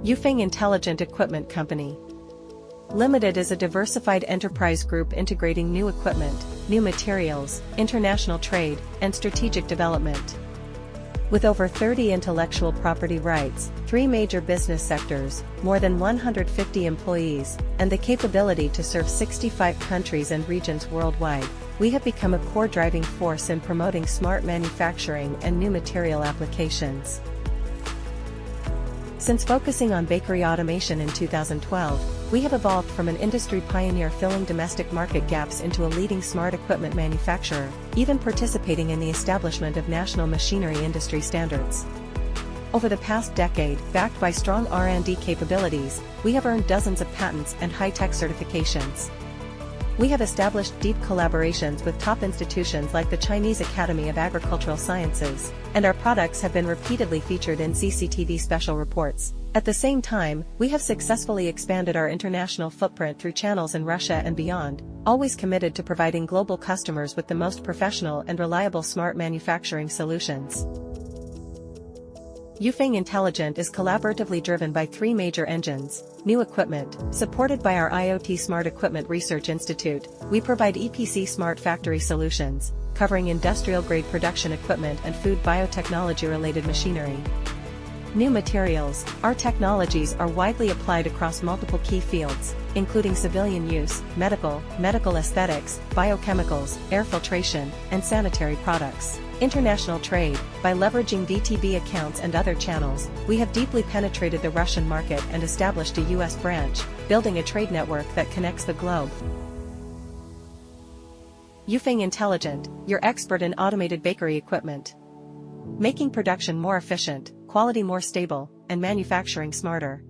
Yufeng Intelligent Equipment Company Limited is a diversified enterprise group integrating new equipment, new materials, international trade, and strategic development. With over 30 intellectual property rights, 3 major business sectors, more than 150 employees, and the capability to serve 65 countries and regions worldwide, we have become a core driving force in promoting smart manufacturing and new material applications. Since focusing on bakery automation in 2012, we have evolved from an industry pioneer filling domestic market gaps into a leading smart equipment manufacturer, even participating in the establishment of national machinery industry standards. Over the past decade, backed by strong R&D capabilities, we have earned dozens of patents and high-tech certifications. We have established deep collaborations with top institutions like the Chinese Academy of Agricultural Sciences, and our products have been repeatedly featured in CCTV special reports. At the same time, we have successfully expanded our international footprint through channels in Russia and beyond, always committed to providing global customers with the most professional and reliable smart manufacturing solutions. Yufeng Intelligent is collaboratively driven by 3 major engines: new equipment, supported by our IoT Smart Equipment Research Institute. We provide EPC smart factory solutions, covering industrial-grade production equipment and food biotechnology-related machinery. New materials, our technologies are widely applied across multiple key fields, including civilian use, medical aesthetics, biochemicals, air filtration, and sanitary products. International trade, by leveraging VTB accounts and other channels, we have deeply penetrated the Russian market and established a US branch, building a trade network that connects the globe. Yufeng Intelligent, your expert in automated bakery equipment. Making production more efficient, quality more stable, and manufacturing smarter.